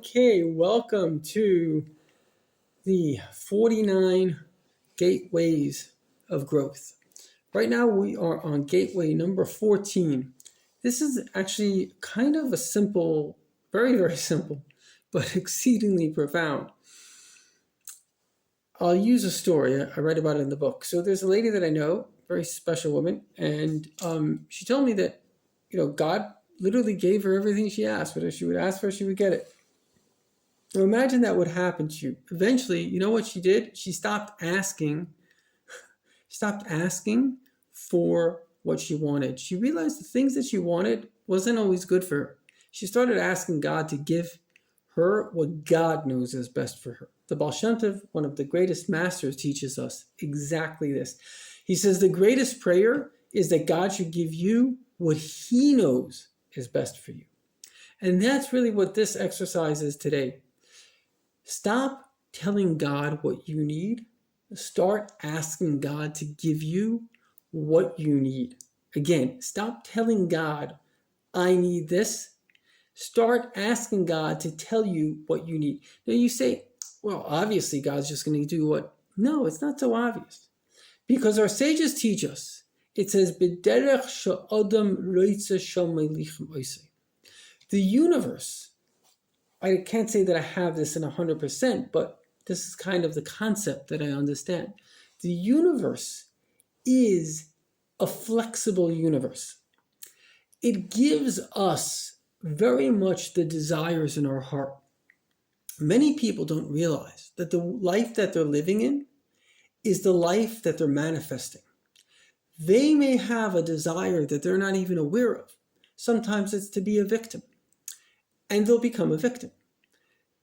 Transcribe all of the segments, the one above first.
Okay, welcome to the 49 gateways of growth. Right now we are on gateway number 14. This is actually kind of a simple, very, very simple, but exceedingly profound. I'll use a story. I write about it in the book. So there's a lady that I know, very special woman, and she told me that, God literally gave her everything she asked. Whatever she would ask for, she would get it. Now imagine that would happen to you. Eventually, you know what she did? She stopped asking for what she wanted. She realized the things that she wanted wasn't always good for her. She started asking God to give her what God knows is best for her. The Baal Shem Tov, one of the greatest masters, teaches us exactly this. He says the greatest prayer is that God should give you what he knows is best for you. And that's really what this exercise is today. Stop telling God what you need. Start asking God to give you what you need. Again, stop telling God, I need this. Start asking God to tell you what you need. Now you say, well, obviously God's just going to do what? No, it's not so obvious. Because our sages teach us. It says, the universe, I can't say that I have this in 100%, but this is kind of the concept that I understand. The universe is a flexible universe. It gives us very much the desires in our heart. Many people don't realize that the life that they're living in is the life that they're manifesting. They may have a desire that they're not even aware of. Sometimes it's to be a victim, and they'll become a victim.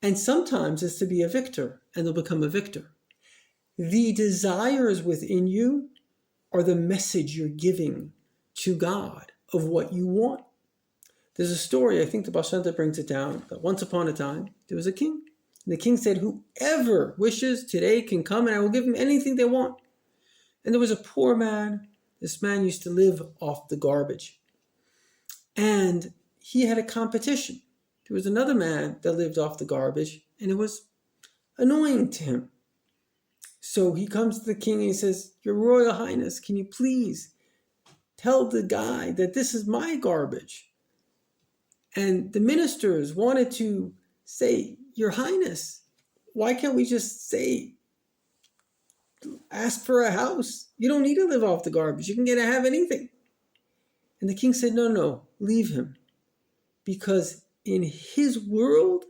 And sometimes it's to be a victor, and they'll become a victor. The desires within you are the message you're giving to God of what you want. There's a story, I think the Baal Shem Tov brings it down, that once upon a time, there was a king. And the king said, whoever wishes today can come, and I will give them anything they want. And there was a poor man. This man used to live off the garbage. And he had a competition. There was another man that lived off the garbage, and it was annoying to him. So he comes to the king and he says, Your Royal Highness, can you please tell the guy that this is my garbage? And the ministers wanted to say, Your Highness, why can't we just say, ask for a house? You don't need to live off the garbage. You can get to have anything. And the king said, No, leave him. Because in his world,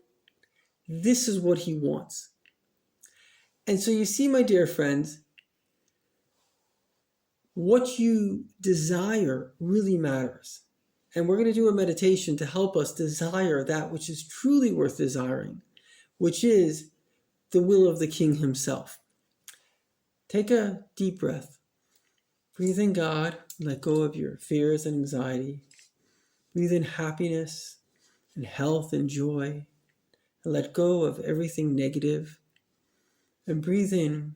this is what he wants. And so you see, my dear friends, what you desire really matters. And we're going to do a meditation to help us desire that which is truly worth desiring, which is the will of the King himself. Take a deep breath. Breathe in God. Let go of your fears and anxiety. Breathe in happiness and health and joy. And let go of everything negative. And breathe in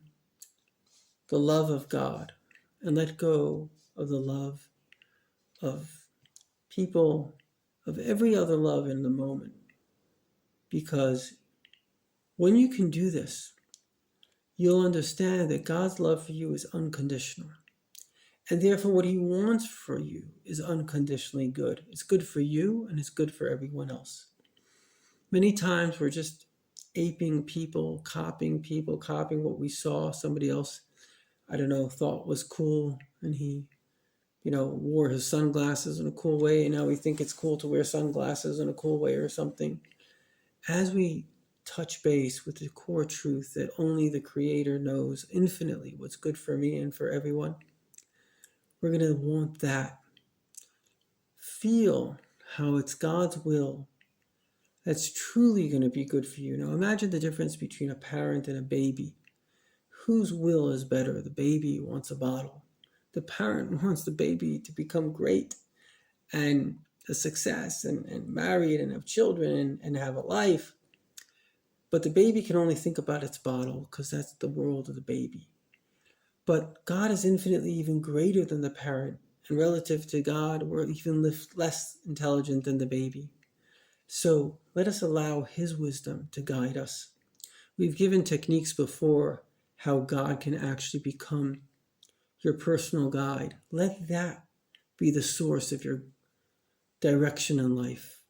the love of God. And let go of the love of people, of every other love in the moment. Because when you can do this, you'll understand that God's love for you is unconditional. And therefore what he wants for you is unconditionally good. It's good for you and it's good for everyone else. Many times we're just aping people, copying what we saw somebody else, thought was cool, and he wore his sunglasses in a cool way, and now we think it's cool to wear sunglasses in a cool way or something. As we touch base with the core truth that only the Creator knows infinitely what's good for me and for everyone, we're going to want that. Feel how it's God's will that's truly going to be good for you. Now imagine the difference between a parent and a baby. Whose will is better? The baby wants a bottle. The parent wants the baby to become great and a success and married and have children and have a life. But the baby can only think about its bottle because that's the world of the baby. But God is infinitely even greater than the parent. And relative to God, we're even less intelligent than the baby. So let us allow His wisdom to guide us. We've given techniques before how God can actually become your personal guide. Let that be the source of your direction in life.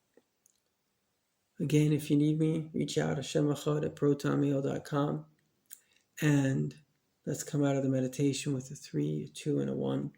Again, if you need me, reach out hashemachad@protonmail.com, and let's come out of the meditation with a 3, a 2, and a 1.